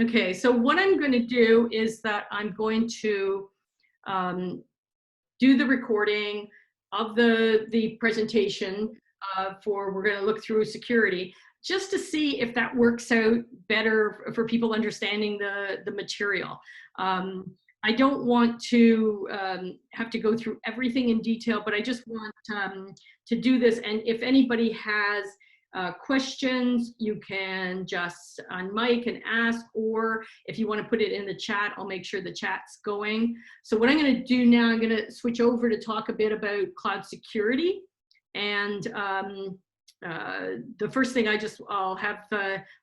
Okay, so what I'm going to do is that I'm going to do the recording of the presentation we're going to look through security, just to see if that works out better for people understanding the material. I don't want to have to go through everything in detail, but I just want to do this. And if anybody has questions, you can just unmic and ask, or if you want to put it in the chat, I'll make sure the chat's going. So what I'm going to do now, I'm going to switch over to talk a bit about cloud security. And the first thing I'll have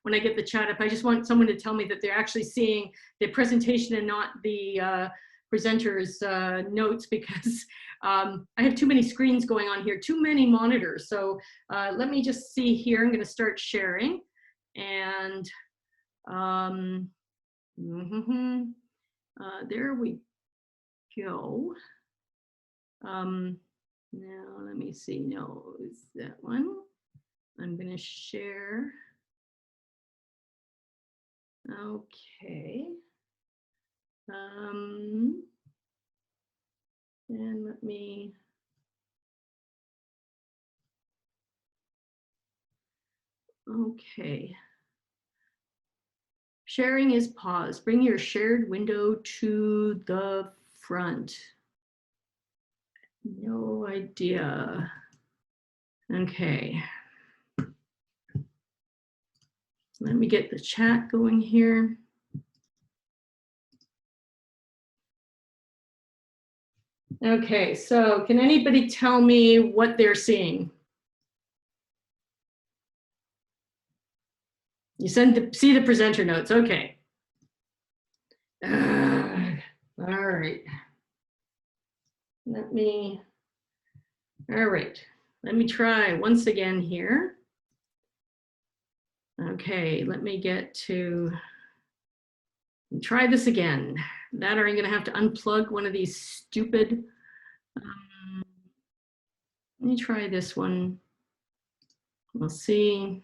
when I get the chat up, I just want someone to tell me that they're actually seeing the presentation and not the presenter's notes, because I have too many screens going on here, too many monitors. So let me just see here. I'm going to start sharing. And there we go. Now let me see. No, is that one? I'm going to share. Okay. And let me. Okay. Sharing is paused. Bring your shared window to the front. No idea. Okay. Let me get the chat going here. Okay, so can anybody tell me what they're seeing? You see the presenter notes, okay. All right. All right, let me try once again here. Okay, let me try this again. That, or I'm gonna have to unplug one of these stupid, let me try this one. We'll see.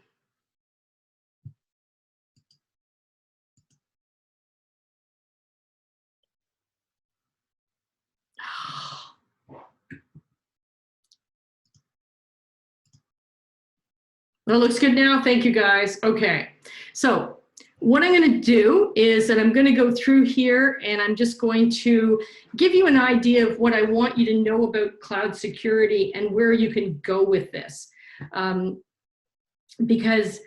That looks good now. Thank you, guys. Okay, so what I'm going to do is that I'm going to go through here, and I'm just going to give you an idea of what I want you to know about cloud security and where you can go with this. Because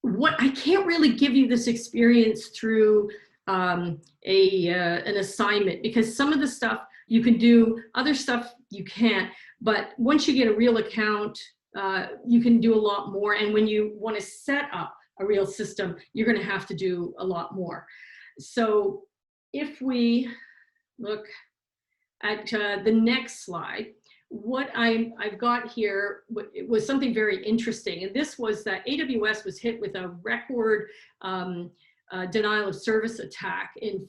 I can't really give you this experience through an assignment, because some of the stuff you can do, other stuff you can't. But once you get a real account, you can do a lot more. And when you want to set up a real system, you're going to have to do a lot more. So if we look at the next slide, what I've got here was something very interesting. And this was that AWS was hit with a record denial of service attack in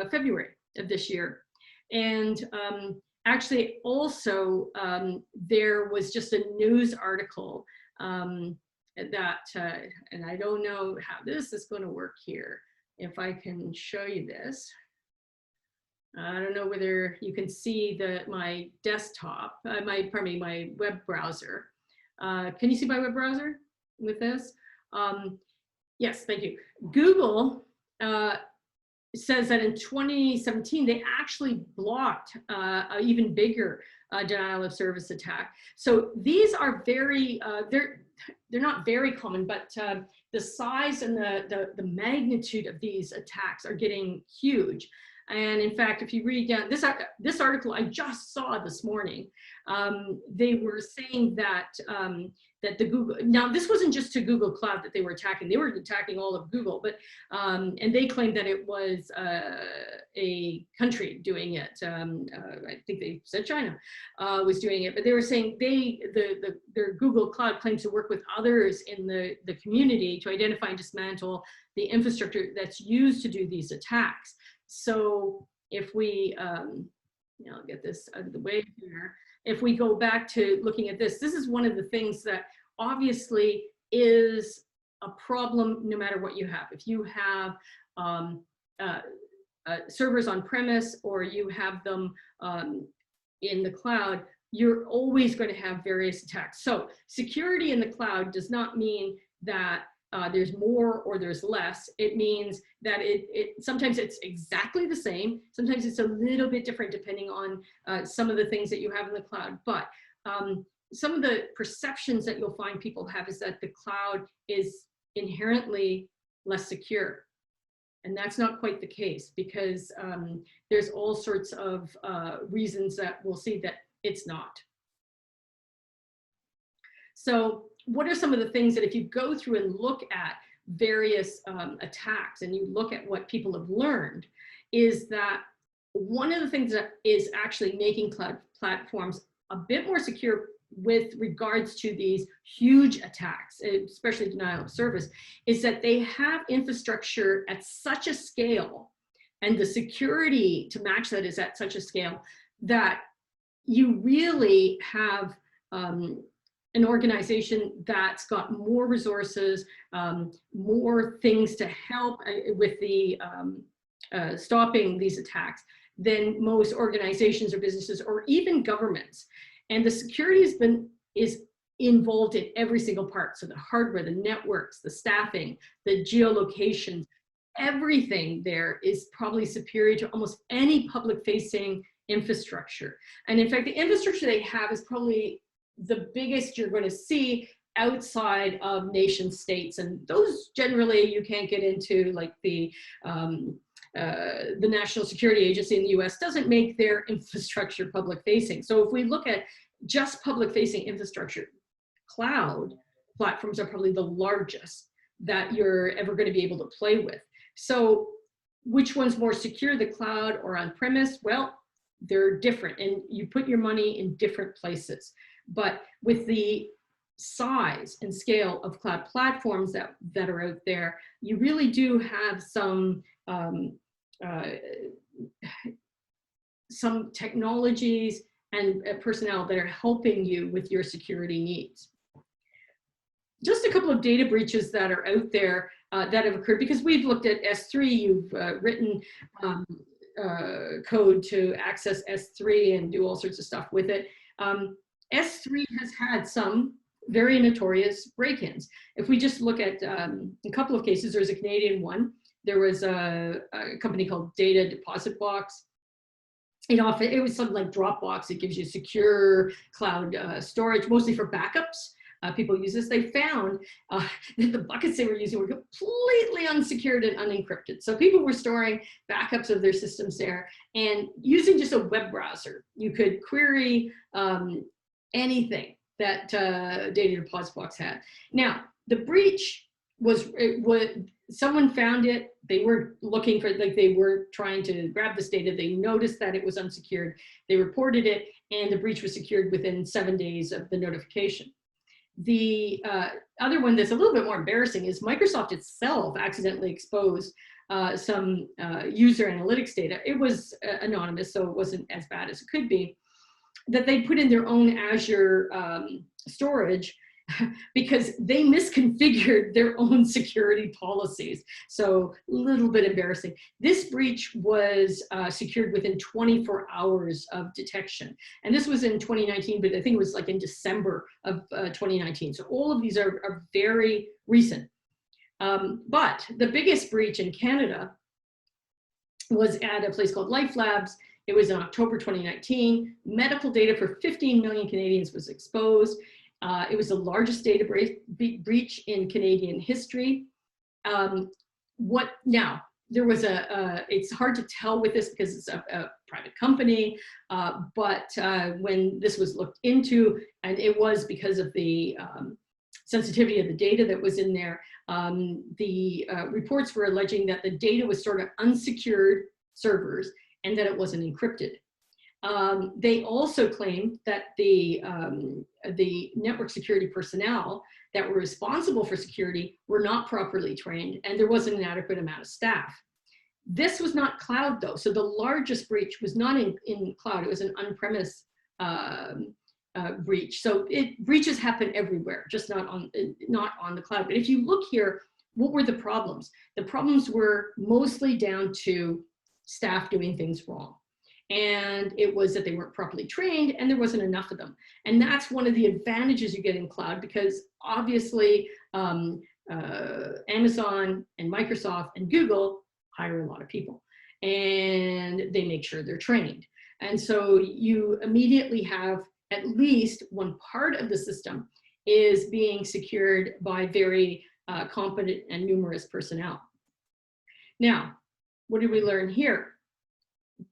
February of this year. And actually also there was just a news article that, and I don't know how this is going to work here. If I can show you this. I don't know whether you can see my desktop, my web browser. Can you see my web browser with this? Yes, thank you. Google says that in 2017, they actually blocked an even bigger denial of service attack. So these are very, they're not very common, but the size and the magnitude of these attacks are getting huge. And in fact, if you read down this article I just saw this morning, they were saying that that the Google, now this wasn't just to Google Cloud that they were attacking all of Google, but and they claimed that it was a country doing it. I think they said China was doing it, but they were saying their Google Cloud claims to work with others in the community to identify and dismantle the infrastructure that's used to do these attacks. So if we, I'll get this out of the way here. If we go back to looking at this, this is one of the things that obviously is a problem no matter what you have. If you have servers on premise or you have them in the cloud, you're always going to have various attacks. So security in the cloud does not mean that there's more or there's less. It means that sometimes it's exactly the same. Sometimes it's a little bit different depending on some of the things that you have in the cloud. But some of the perceptions that you'll find people have is that the cloud is inherently less secure. And that's not quite the case, because there's all sorts of reasons that we'll see that it's not. So what are some of the things that if you go through and look at various attacks and you look at what people have learned, is that one of the things that is actually making cloud platforms a bit more secure with regards to these huge attacks, especially denial of service, is that they have infrastructure at such a scale, and the security to match that is at such a scale that you really have an organization that's got more resources, more things to help with the stopping these attacks than most organizations or businesses or even governments. And the security is involved in every single part. So the hardware, the networks, the staffing, the geolocation, everything there is probably superior to almost any public facing infrastructure. And in fact, the infrastructure they have is probably the biggest you're going to see outside of nation states. And those generally you can't get into, like the National Security Agency in the US doesn't make their infrastructure public facing. So if we look at just public facing infrastructure, cloud platforms are probably the largest that you're ever going to be able to play with. So which one's more secure, the cloud or on premise? Well, they're different, and you put your money in different places. But with the size and scale of cloud platforms that are out there, you really do have some technologies and personnel that are helping you with your security needs. Just a couple of data breaches that are out there that have occurred, because we've looked at S3, you've written code to access S3 and do all sorts of stuff with it. S3 has had some very notorious break-ins. If we just look at a couple of cases, there's a Canadian one. There was a company called Data Deposit Box. It was something like Dropbox. It gives you secure cloud storage, mostly for backups. People use this. They found that the buckets they were using were completely unsecured and unencrypted. So people were storing backups of their systems there, and using just a web browser, you could query anything that Data Deposit Box had. Now, the breach was someone found it. They were looking for, like, they were trying to grab this data. They noticed that it was unsecured. They reported it, and the breach was secured within 7 days of the notification. The other one that's a little bit more embarrassing is Microsoft itself accidentally exposed some user analytics data. It was anonymous, so it wasn't as bad as it could be, that they put in their own Azure storage because they misconfigured their own security policies. So a little bit embarrassing. This breach was secured within 24 hours of detection. And this was in 2019, but I think it was like in December of 2019. So all of these are very recent. But the biggest breach in Canada was at a place called Life Labs. It was in October 2019. Medical data for 15 million Canadians was exposed. It was the largest data breach in Canadian history. Now, there was it's hard to tell with this because it's a private company, but when this was looked into, and it was because of the sensitivity of the data that was in there, the reports were alleging that the data was stored on unsecured servers and that it wasn't encrypted. They also claimed that the network security personnel that were responsible for security were not properly trained, and there wasn't an adequate amount of staff. This was not cloud, though. So the largest breach was not in cloud. It was an on-premise breach. So breaches happen everywhere, just not on the cloud. But if you look here, what were the problems? The problems were mostly down to staff doing things wrong. And it was that they weren't properly trained and there wasn't enough of them. And that's one of the advantages you get in cloud, because obviously Amazon and Microsoft and Google hire a lot of people and they make sure they're trained. And so you immediately have at least one part of the system is being secured by very competent and numerous personnel. Now, what did we learn here?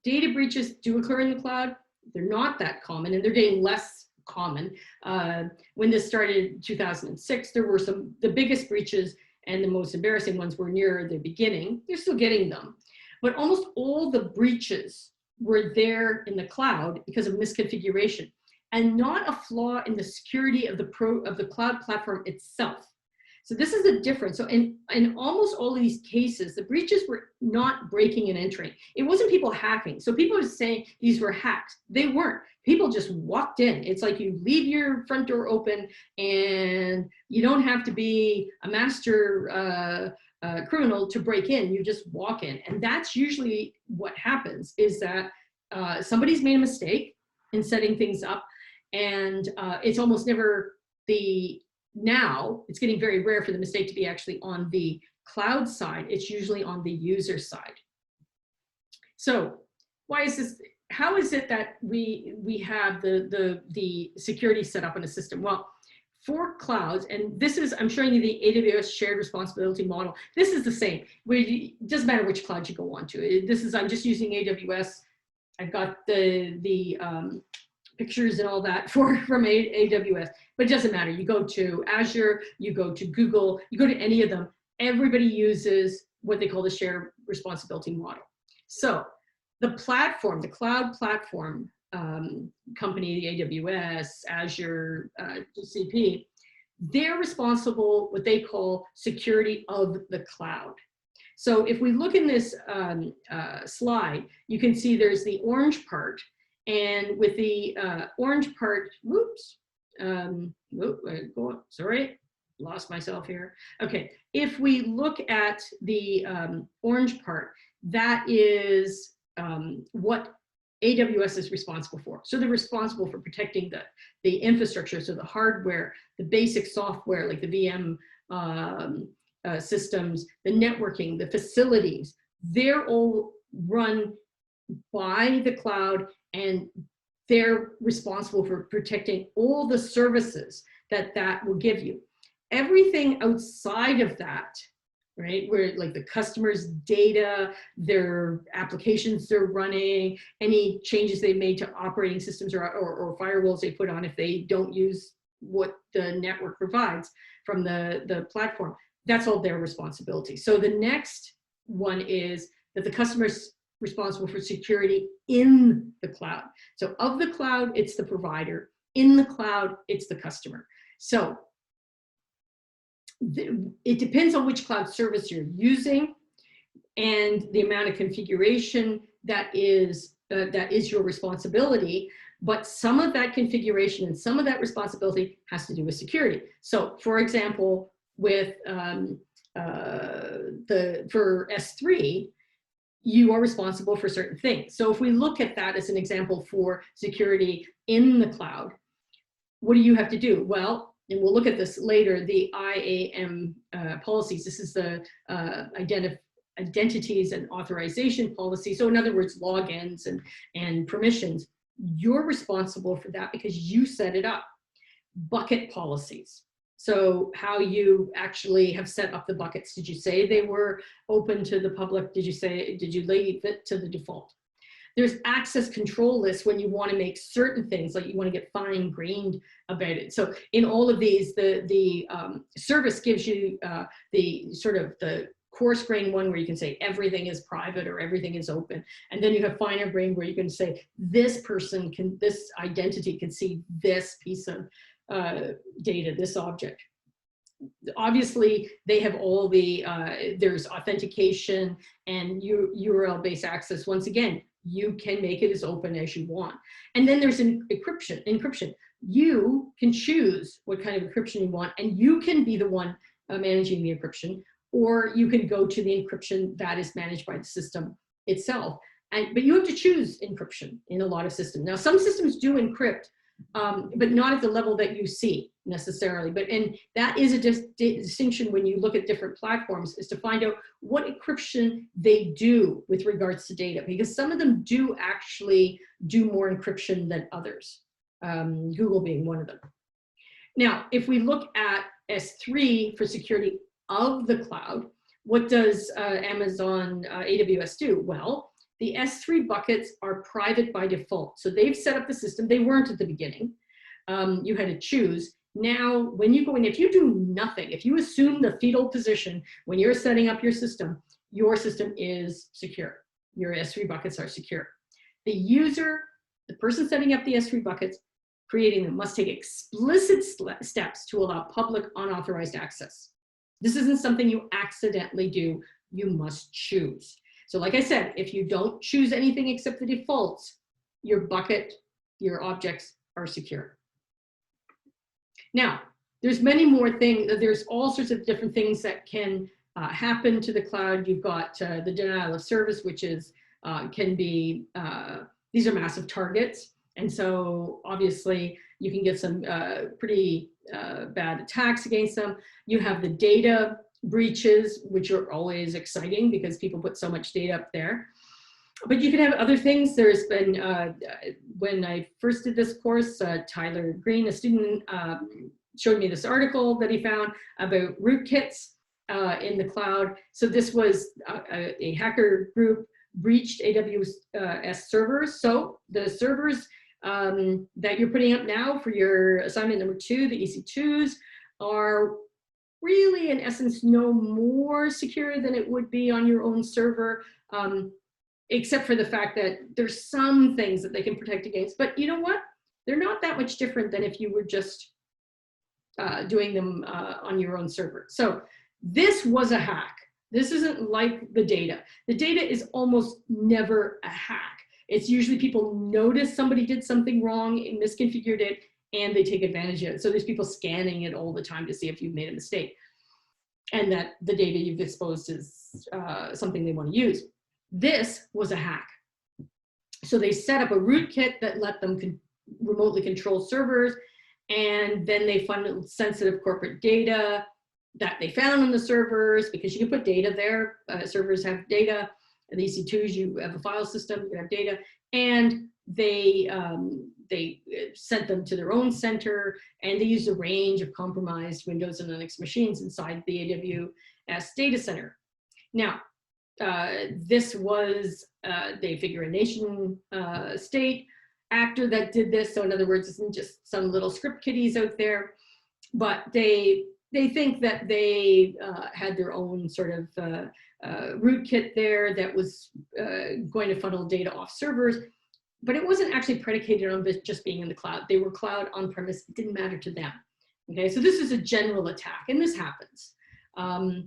Data breaches do occur in the cloud. They're not that common, and they're getting less common. When this started in 2006, there were the biggest breaches and the most embarrassing ones were near the beginning. They're still getting them. But almost all the breaches were there in the cloud because of misconfiguration, and not a flaw in the security of the cloud platform itself. So this is the difference. So in almost all of these cases, the breaches were not breaking and entering. It wasn't people hacking. So people are saying these were hacks. They weren't. People just walked in. It's like you leave your front door open and you don't have to be a master criminal to break in. You just walk in. And that's usually what happens, is that somebody's made a mistake in setting things up, and it's almost never now it's getting very rare for the mistake to be actually on the cloud side. It's usually on the user side. So why is this? How is it that we have the security set up in a system? Well, for clouds, and this is, I'm showing you the AWS shared responsibility model. This is the same. It doesn't matter which cloud you go onto. I'm just using AWS. I've got the pictures and all that from AWS, but it doesn't matter. You go to Azure, you go to Google, you go to any of them. Everybody uses what they call the shared responsibility model. So the platform, the cloud platform company, the AWS, Azure, GCP, they're responsible what they call security of the cloud. So if we look in this slide, you can see there's the orange part. And with the orange part, sorry, lost myself here. Okay, if we look at the orange part, that is what AWS is responsible for. So they're responsible for protecting the infrastructure, so the hardware, the basic software like the VM systems, the networking, the facilities. They're all run by the cloud, and they're responsible for protecting all the services that will give you. Everything outside of that, right, where like the customer's data, their applications they're running, any changes they made to operating systems or firewalls they put on if they don't use what the network provides from the platform, that's all their responsibility. So the next one is that the customer's responsible for security in the cloud. So of the cloud, it's the provider. In the cloud, it's the customer. So it depends on which cloud service you're using and the amount of configuration that is your responsibility. But some of that configuration and some of that responsibility has to do with security. So for example, with for S3, you are responsible for certain things. So if we look at that as an example for security in the cloud, what do you have to do? Well, and we'll look at this later, the IAM policies. This is the identities and authorization policy. So in other words, logins and permissions. You're responsible for that because you set it up. Bucket policies. So how you actually have set up the buckets. Did you say they were open to the public? Did you leave it to the default? There's access control lists when you want to make certain things, like you want to get fine-grained about it. So in all of these, the service gives you the sort of the coarse grain one where you can say everything is private or everything is open. And then you have finer grain where you can say this identity can see this piece of data, this object. Obviously, they have all the, there's authentication and URL-based access. Once again, you can make it as open as you want. And then there's encryption. you can choose what kind of encryption you want, and you can be the one managing the encryption, or you can go to the encryption that is managed by the system itself. But you have to choose encryption in a lot of systems. Now, some systems do encrypt, but not at the level that you see necessarily. And that is a distinction when you look at different platforms, is to find out what encryption they do with regards to data, because some of them do actually do more encryption than others, Google being one of them. Now, if we look at S3 for security of the cloud, what does Amazon AWS do? Well, the S3 buckets are private by default. So they've set up the system. They weren't at the beginning. You had to choose. Now, when you go in, if you do nothing, if you assume the fetal position when you're setting up your system is secure. Your S3 buckets are secure. The user, the person setting up the S3 buckets, creating them, must take explicit steps to allow public unauthorized access. This isn't something you accidentally do. You must choose. So like I said, if you don't choose anything except the defaults, your bucket, your objects are secure. Now, there's many more things. There's all sorts of different things that can happen to the cloud. You've got the denial of service, which is, can be, these are massive targets. And so obviously you can get some pretty bad attacks against them. You have the data breaches, which are always exciting because people put so much data up there. But you can have other things. There's been, when I first did this course, Tyler Green, a student, showed me this article that he found about rootkits in the cloud. So this was a hacker group breached AWS servers. So the servers that you're putting up now for your assignment number 2, the EC2s, are really in essence no more secure than it would be on your own server, except for the fact that there's some things that they can protect against. But you know what? They're not that much different than if you were just doing them on your own server. So this was a hack. This isn't like the data. The data is almost never a hack. It's usually people notice somebody did something wrong and misconfigured it, and they take advantage of it. So there's people scanning it all the time to see if you've made a mistake and that the data you've exposed is something they want to use. This was a hack. So they set up a rootkit that let them remotely control servers, and then they funneled sensitive corporate data that they found on the servers, because you can put data there. Servers have data. And the EC2s, you have a file system, you have data, and they sent them to their own center, and they used a range of compromised Windows and Linux machines inside the AWS data center. Now, this was they figure a nation state actor that did this. So in other words, it's not just some little script kiddies out there, but they think that they had their own sort of rootkit there that was going to funnel data off servers, but it wasn't actually predicated on just being in the cloud. They were cloud on-premise. It didn't matter to them. Okay, so this is a general attack, and this happens. I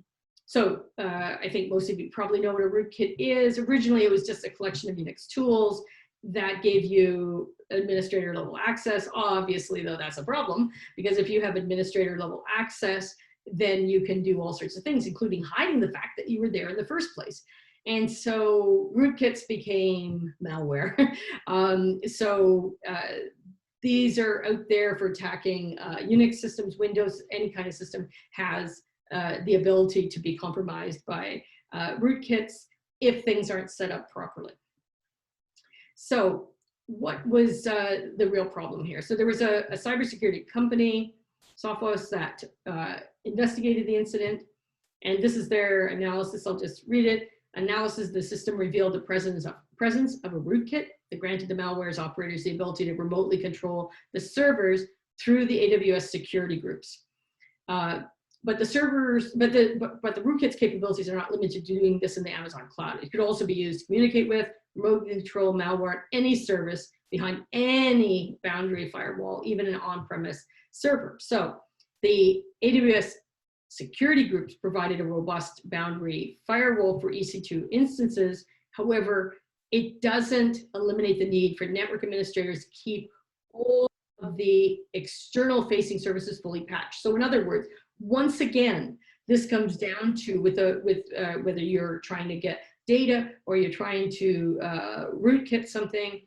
think most of you probably know what a rootkit is. Originally, it was just a collection of Unix tools that gave you administrator level access. Obviously, though, that's a problem, because if you have administrator level access, then you can do all sorts of things, including hiding the fact that you were there in the first place. And so rootkits became malware. These are out there for attacking Unix systems. Windows, any kind of system, has the ability to be compromised by rootkits if things aren't set up properly. So what was the real problem here? So there was a cybersecurity company, Sophos, that investigated the incident. And this is their analysis. I'll just read it. Analysis: the system revealed the presence of a rootkit that granted the malware's operators the ability to remotely control the servers through the AWS security groups. But the rootkit's capabilities are not limited to doing this in the Amazon cloud. It could also be used to communicate with, remotely control malware on any service behind any boundary firewall, even an on-premise server. So the AWS security groups provided a robust boundary firewall for EC2 instances. However, it doesn't eliminate the need for network administrators to keep all the external facing services fully patched. So in other words, once again, this comes down to whether you're trying to get data or you're trying to rootkit something,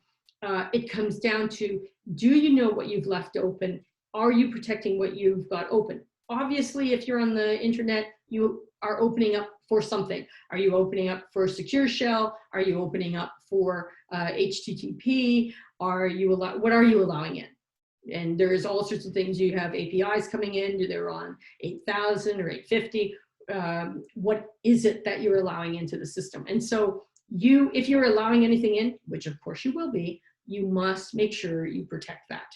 it comes down to, do you know what you've left open? Are you protecting what you've got open? Obviously, if you're on the internet, you are opening up for something. Are you opening up for secure shell? Are you opening up for HTTP? What are you allowing in? And there's all sorts of things. You have APIs coming in, they're on 8,000 or 850. What is it that you're allowing into the system? And so if you're allowing anything in, which of course you will be, you must make sure you protect that.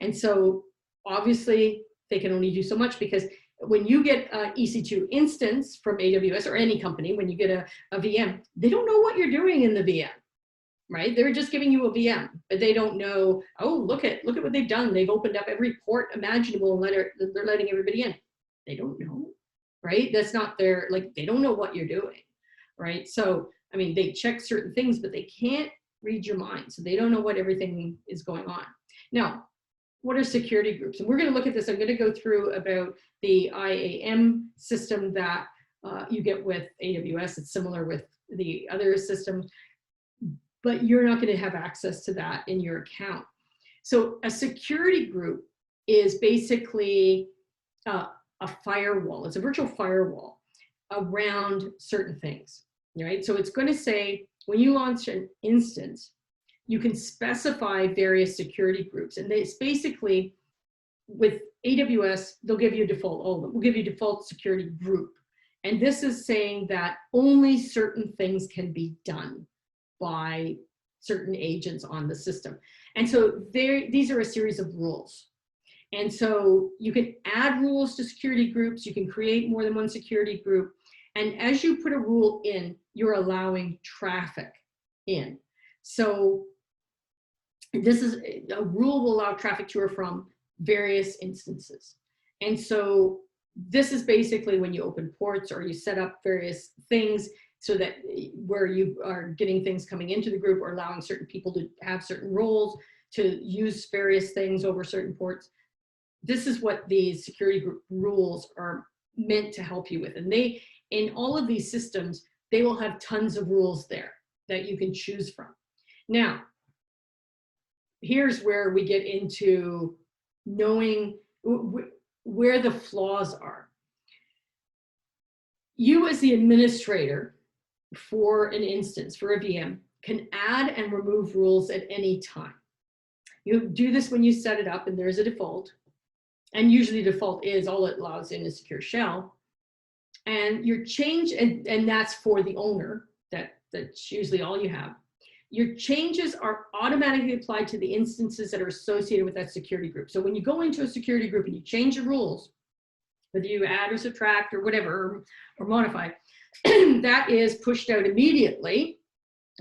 And so obviously they can only do so much, because when you get an EC2 instance from AWS or any company, when you get a VM, they don't know what you're doing in the VM. Right? They're just giving you a VM, but they don't know, oh, look at what they've done. They've opened up every port imaginable and they're letting everybody in. They don't know, right? That's not their, like, they don't know what you're doing, right? So, I mean, they check certain things, but they can't read your mind. So they don't know what everything is going on. Now, what are security groups? And we're going to look at this. I'm going to go through about the IAM system that you get with AWS. It's similar with the other systems, but you're not going to have access to that in your account. So a security group is basically a firewall. It's a virtual firewall around certain things, right? So it's going to say, when you launch an instance, you can specify various security groups. And it's basically, with AWS, they'll give you a default, all of them will give you a default security group. And this is saying that only certain things can be done by certain agents on the system. And so these are a series of rules. And so you can add rules to security groups, you can create more than one security group. And as you put a rule in, you're allowing traffic in. So this is a rule will allow traffic to or from various instances. And so this is basically when you open ports or you set up various things, so that where you are getting things coming into the group or allowing certain people to have certain roles to use various things over certain ports. This is what these security group rules are meant to help you with. And they, in all of these systems, they will have tons of rules there that you can choose from. Now, here's where we get into knowing where the flaws are. You as the administrator for an instance, for a VM, can add and remove rules at any time. You do this when you set it up and there's a default. And usually default is all it allows in is secure shell. And your change, and that's for the owner, that's usually all you have. Your changes are automatically applied to the instances that are associated with that security group. So when you go into a security group and you change the rules, whether you add or subtract or whatever, or modify, that is pushed out immediately,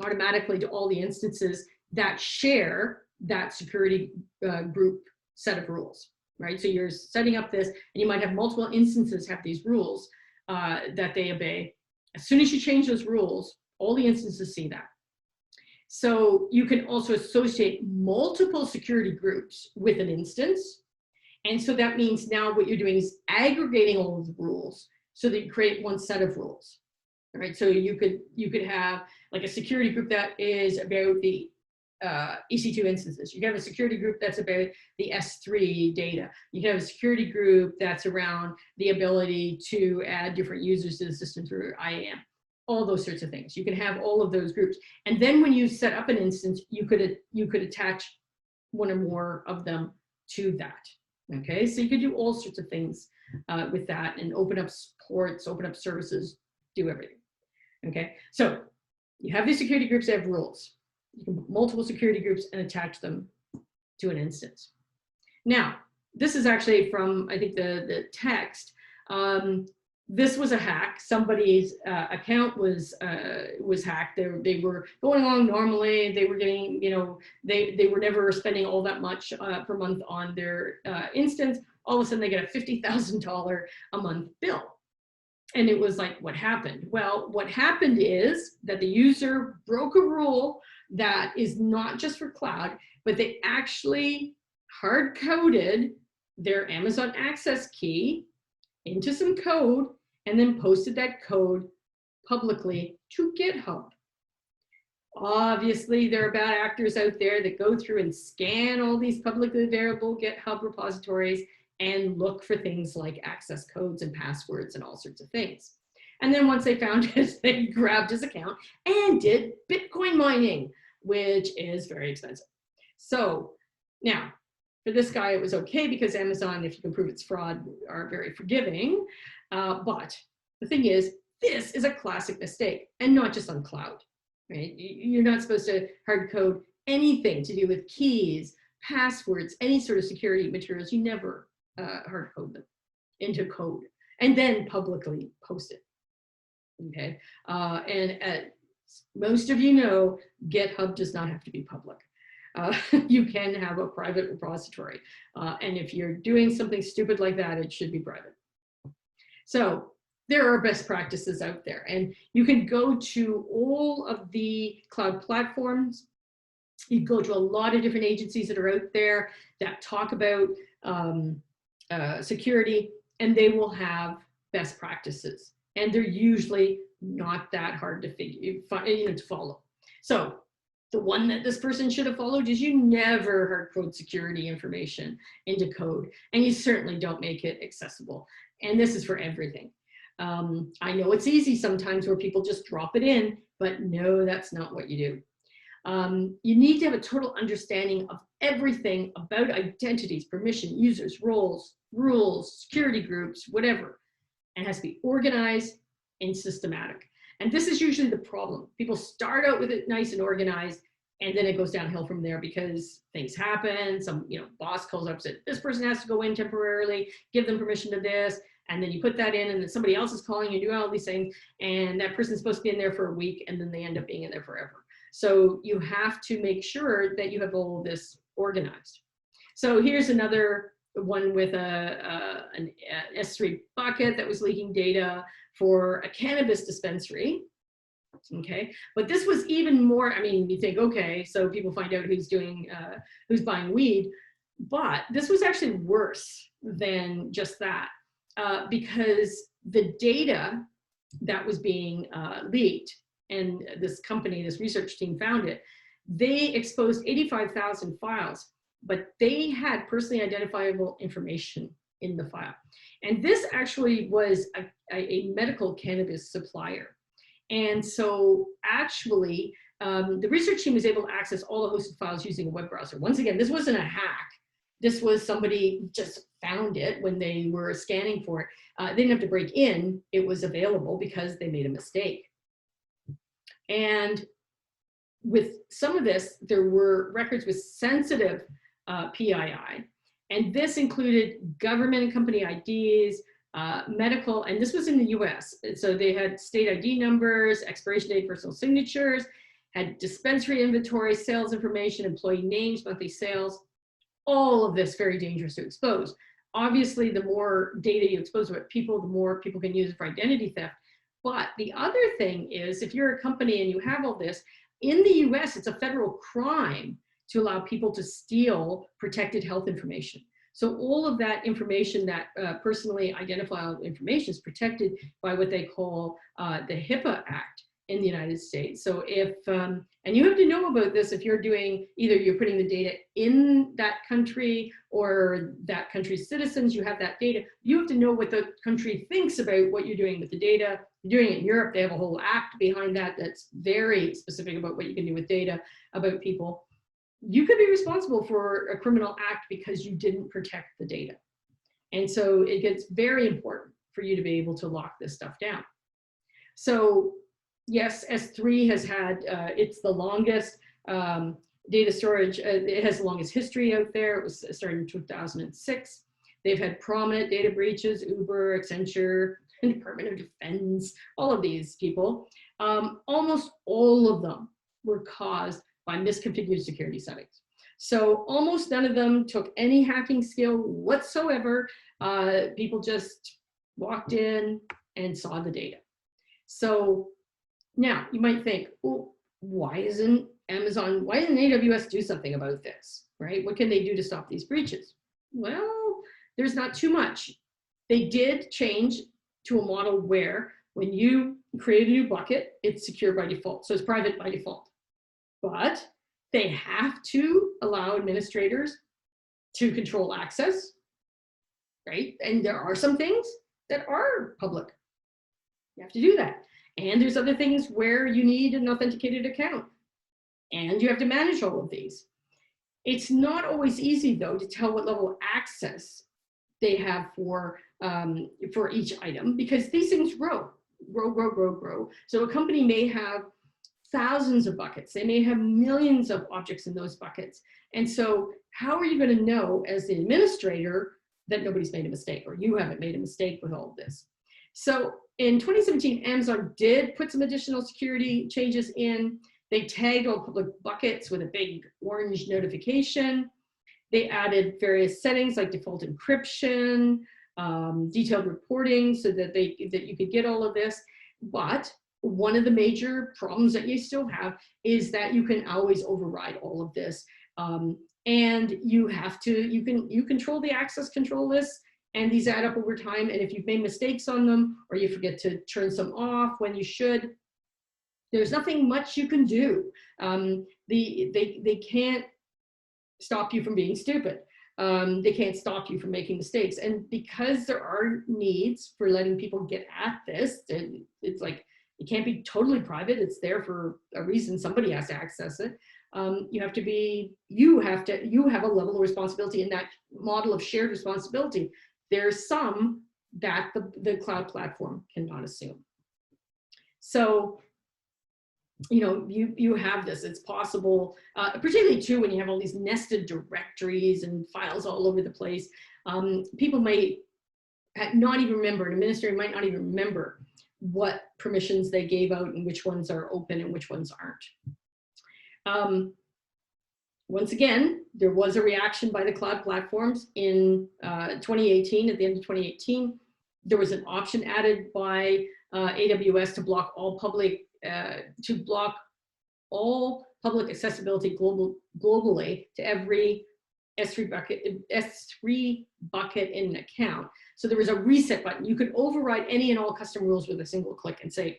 automatically to all the instances that share that security group set of rules, right? So you're setting up this, and you might have multiple instances have these rules that they obey. As soon as you change those rules, all the instances see that. So you can also associate multiple security groups with an instance. And so that means now what you're doing is aggregating all of the rules so that you create one set of rules. All right, so you could have like a security group that is about the EC2 instances. You can have a security group that's about the S3 data. You can have a security group that's around the ability to add different users to the system through IAM. All those sorts of things. You can have all of those groups. And then when you set up an instance, you could attach one or more of them to that. Okay, so you could do all sorts of things with that and open up ports, open up services, do everything. Okay, so you have these security groups that have rules. You can put multiple security groups and attach them to an instance. Now, this is actually from, I think, the text. This was a hack. Somebody's account was hacked. They were going along normally. They were getting, they were never spending all that much per month on their instance. All of a sudden, they get a $50,000 a month bill. And it was like, what happened? Well, what happened is that the user broke a rule that is not just for cloud, but they actually hard-coded their Amazon access key into some code and then posted that code publicly to GitHub. Obviously, there are bad actors out there that go through and scan all these publicly available GitHub repositories and look for things like access codes and passwords and all sorts of things. And then once they found it, they grabbed his account and did Bitcoin mining, which is very expensive. So now, for this guy, it was okay because Amazon, if you can prove it's fraud, are very forgiving. But the thing is, this is a classic mistake, and not just on cloud, right? You're not supposed to hard code anything to do with keys, passwords, any sort of security materials. You never hard code them into code and then publicly post it. Okay, and most of you know, GitHub does not have to be public. You can have a private repository. And if you're doing something stupid like that, it should be private. So there are best practices out there. And you can go to all of the cloud platforms. You go to a lot of different agencies that are out there that talk about security, and they will have best practices. And they're usually not that hard to follow. So the one that this person should have followed is you never hard code security information into code, and you certainly don't make it accessible. And this is for everything. I know it's easy sometimes where people just drop it in, but no, that's not what you do. You need to have a total understanding of everything about identities, permission, users, roles, rules, security groups, whatever. And it has to be organized and systematic. And this is usually the problem. People start out with it nice and organized, and then it goes downhill from there because things happen. Some boss calls up and said, this person has to go in temporarily, give them permission to this. And then you put that in, and then somebody else is calling you, doing all these things. And that person's supposed to be in there for a week, and then they end up being in there forever. So you have to make sure that you have all of this organized. So here's another one with an S3 bucket that was leaking data for a cannabis dispensary. Okay, but this was even more, I mean, you think, okay, so people find out who's buying weed, but this was actually worse than just that, because the data that was being leaked, and this company, this research team found it, they exposed 85,000 files, but they had personally identifiable information in the file. And this actually was a medical cannabis supplier. And so actually, the research team was able to access all the hosted files using a web browser. Once again, this wasn't a hack. This was somebody just found it when they were scanning for it. They didn't have to break in. It was available because they made a mistake. And with some of this, there were records with sensitive PII. And this included government and company IDs, medical, and this was in the US. So they had state ID numbers, expiration date, personal signatures, had dispensary inventory, sales information, employee names, monthly sales, all of this very dangerous to expose. Obviously, the more data you expose about people, the more people can use it for identity theft. But the other thing is, if you're a company and you have all this, in the US, it's a federal crime to allow people to steal protected health information. So all of that information, that personally identifiable information, is protected by what they call the HIPAA Act in the United States. So if, and you have to know about this if you're doing, either you're putting the data in that country or that country's citizens, you have that data, you have to know what the country thinks about what you're doing with the data. You're doing it in Europe, they have a whole act behind that that's very specific about what you can do with data about people. You could be responsible for a criminal act because you didn't protect the data. And so it gets very important for you to be able to lock this stuff down. So yes, S3 has had, it's the longest data storage, it has the longest history out there. It was started in 2006. They've had prominent data breaches, Uber, Accenture, Department of Defense, all of these people. Almost all of them were caused by misconfigured security settings. So almost none of them took any hacking skill whatsoever. People just walked in and saw the data. So now you might think, well, why doesn't AWS do something about this, right? What can they do to stop these breaches? Well, there's not too much. They did change to a model where when you create a new bucket, it's secure by default. So it's private by default. But they have to allow administrators to control access, right? And there are some things that are public. You have to do that. And there's other things where you need an authenticated account. And you have to manage all of these. It's not always easy, though, to tell what level of access they have for each item, because these things grow. So a company may have thousands of buckets. They may have millions of objects in those buckets. And so how are you going to know as the administrator that nobody's made a mistake, or you haven't made a mistake with all of this? So in 2017, Amazon did put some additional security changes in. They tagged all public buckets with a big orange notification. They added various settings like default encryption, detailed reporting, so that you could get all of this. But one of the major problems that you still have is that you can always override all of this. And you have to, you control the access control lists, and these add up over time. And if you've made mistakes on them, or you forget to turn some off when you should, there's nothing much you can do. They can't stop you from being stupid. They can't stop you from making mistakes. And because there are needs for letting people get at this, it's like, it can't be totally private. It's there for a reason. Somebody has to access it. You have a level of responsibility in that model of shared responsibility. There's some that the cloud platform cannot assume. So, you know, you have this. It's possible, particularly too when you have all these nested directories and files all over the place. People may not even remember, an administrator might not even remember what permissions they gave out and which ones are open and which ones aren't. Once again, there was a reaction by the cloud platforms in 2018, at the end of 2018. There was an option added by AWS to block all public accessibility globally to every S3 bucket in an account. So there was a reset button. You could override any and all custom rules with a single click and say,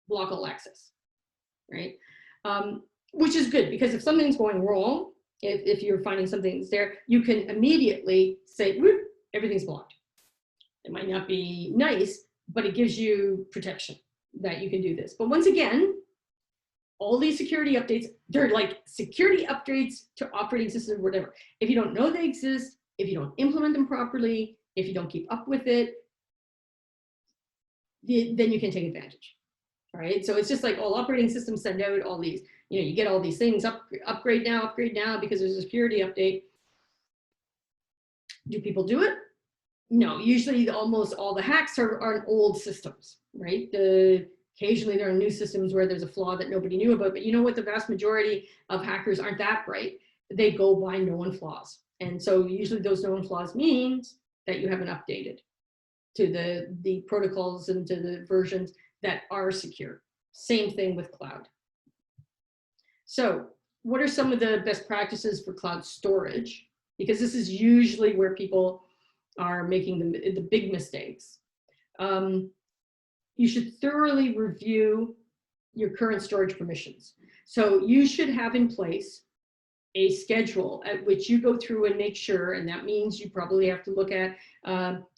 block all access, right? Which is good, because if something's going wrong, if you're finding something that's there, you can immediately say, whoop, everything's blocked. It might not be nice, but it gives you protection that you can do this. But once again, all these security updates, they're like security updates to operating systems or whatever. If you don't know they exist, if you don't implement them properly, if you don't keep up with it, then you can take advantage, right? So it's just like all operating systems send out all these, you know, you get all these things, upgrade now because there's a security update. Do people do it? No, usually almost all the hacks are on old systems, right? Occasionally there are new systems where there's a flaw that nobody knew about, but you know what? The vast majority of hackers aren't that bright. They go by known flaws. And so usually those known flaws means that you haven't updated to the protocols and to the versions that are secure. Same thing with cloud. So what are some of the best practices for cloud storage? Because this is usually where people are making the big mistakes. You should thoroughly review your current storage permissions. So you should have in place a schedule at which you go through and make sure, and that means you probably have to look at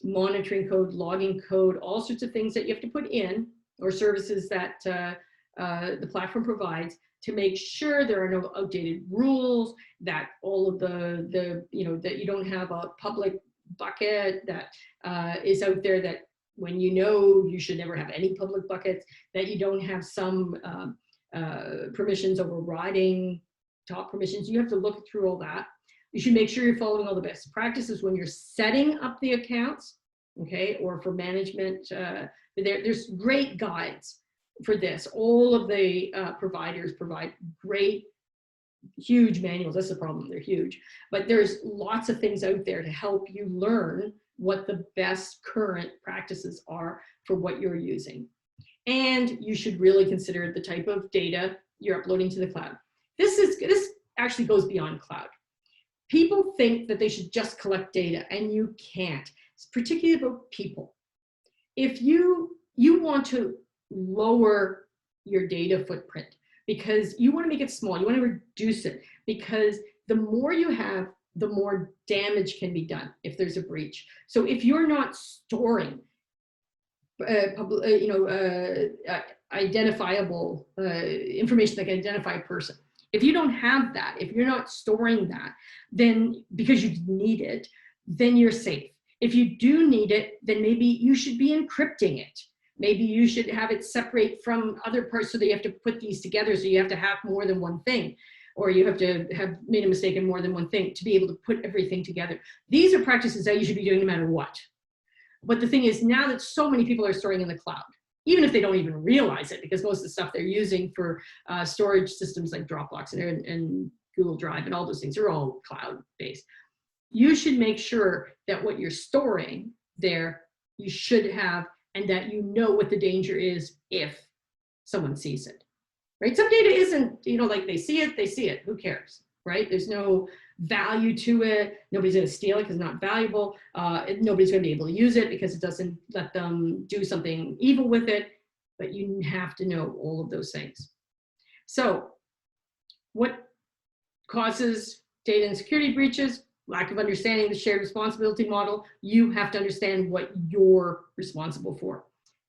monitoring code, logging code, all sorts of things that you have to put in, or services that the platform provides, to make sure there are no outdated rules, that all of that you don't have a public bucket that is out there that when you should never have any public buckets, that you don't have some permissions overriding top permissions. You have to look through all that. You should make sure you're following all the best practices when you're setting up the accounts, okay, or for management. There's great guides for this. All of the providers provide great, huge manuals. That's the problem, they're huge. But there's lots of things out there to help you learn what the best current practices are for what you're using. And you should really consider the type of data you're uploading to the cloud. This actually goes beyond cloud. People think that they should just collect data, and you can't. It's particularly about people. If you want to lower your data footprint because you want to make it small, you want to reduce it, because the more you have, the more damage can be done if there's a breach. So if you're not storing identifiable information that can identify a person, if you don't have that, if you're not storing that, then because you need it, then you're safe. If you do need it, then maybe you should be encrypting it. Maybe you should have it separate from other parts so that you have to put these together, so you have to have more than one thing, or you have to have made a mistake in more than one thing to be able to put everything together. These are practices that you should be doing no matter what. But the thing is, now that so many people are storing in the cloud, even if they don't even realize it, because most of the stuff they're using for storage systems like Dropbox and Google Drive and all those things are all cloud-based. You should make sure that what you're storing there, you should have, and that you know what the danger is if someone sees it, right? Some data isn't, like they see it, who cares, right? There's no value to it. Nobody's going to steal it because it's not valuable. Nobody's going to be able to use it because it doesn't let them do something evil with it. But you have to know all of those things. So what causes data and security breaches? Lack of understanding the shared responsibility model. You have to understand what you're responsible for.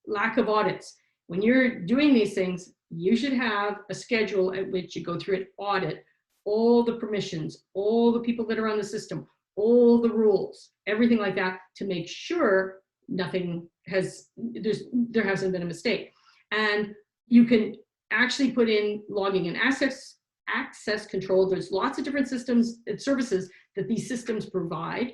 Lack of audits. When you're doing these things, you should have a schedule at which you go through and audit all the permissions, all the people that are on the system, all the rules, everything like that, to make sure nothing there hasn't been a mistake. And you can actually put in logging and access control. There's lots of different systems and services that these systems provide.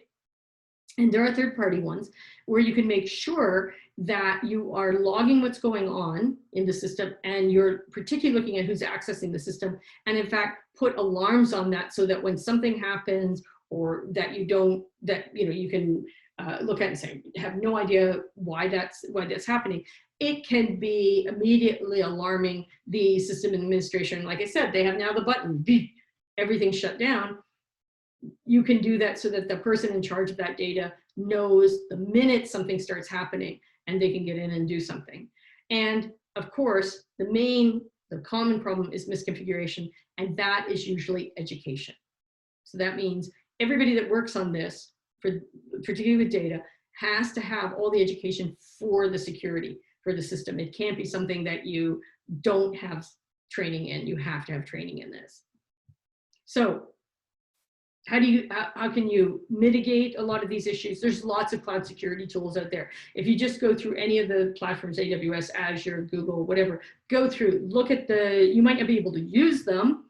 And there are third-party ones where you can make sure that you are logging what's going on in the system, and you're particularly looking at who's accessing the system, and in fact put alarms on that so that when something happens, or that you can look at and say, have no idea why that's happening. It can be immediately alarming the system administration. Like I said, they have now the button, beep, everything shut down. You can do that so that the person in charge of that data knows the minute something starts happening, and they can get in and do something. And of course, the common problem is misconfiguration, and that is usually education. So that means everybody that works on this, particularly with data, has to have all the education for the security for the system. It can't be something that you don't have training in. You have to have training in this. So how can you mitigate a lot of these issues? There's lots of cloud security tools out there. If you just go through any of the platforms, AWS, Azure, Google, whatever, go through, look at you might not be able to use them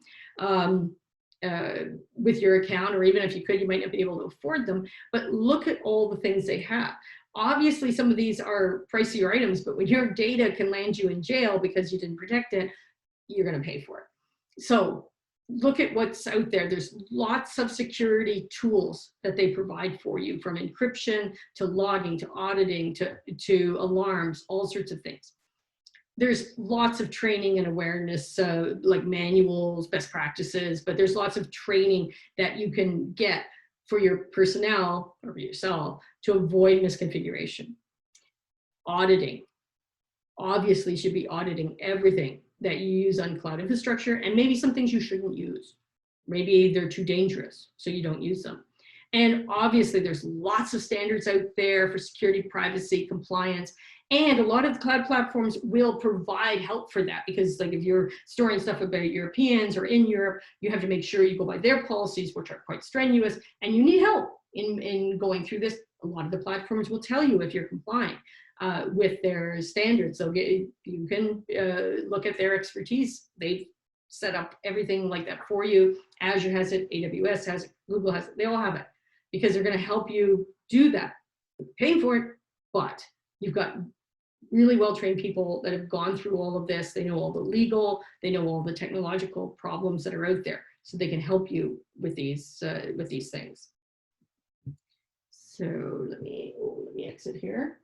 with your account, or even if you could, you might not be able to afford them, but look at all the things they have. Obviously, some of these are pricier items, but when your data can land you in jail because you didn't protect it, you're gonna pay for it. So look at what's out there. There's lots of security tools that they provide for you, from encryption to logging to auditing to alarms, all sorts of things. There's lots of training and awareness, like manuals, best practices, but there's lots of training that you can get for your personnel or for yourself to avoid misconfiguration. Auditing. Obviously, you should be auditing everything that you use on cloud infrastructure, and maybe some things you shouldn't use. Maybe they're too dangerous, so you don't use them. And obviously, there's lots of standards out there for security, privacy, compliance, and a lot of the cloud platforms will provide help for that, because like if you're storing stuff about Europeans or in Europe, you have to make sure you go by their policies, which are quite strenuous, and you need help in going through this. A lot of the platforms will tell you if you're complying with their standards. So you can look at their expertise. They've set up everything like that for you. Azure has it, AWS has it, Google has it, they all have it, because they're gonna help you do that. You're paying for it, but you've got really well-trained people that have gone through all of this. They know all the legal, they know all the technological problems that are out there, so they can help you with these things. So let me exit here.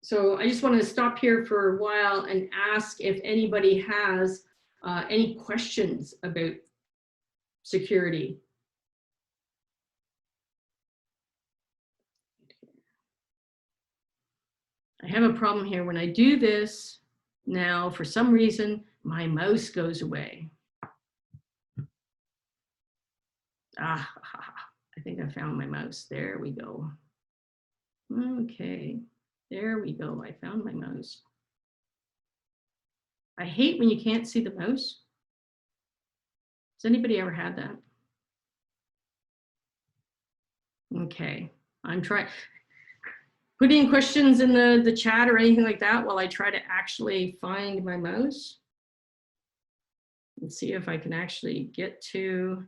So I just want to stop here for a while and ask if anybody has any questions about security. I have a problem here. When I do this now, for some reason, my mouse goes away. Ah, I think I found my mouse. There we go. Okay, there we go. I found my mouse. I hate when you can't see the mouse. Has anybody ever had that? Okay, I'm trying. Put in questions in the chat or anything like that while I try to actually find my mouse. Let's see if I can actually get to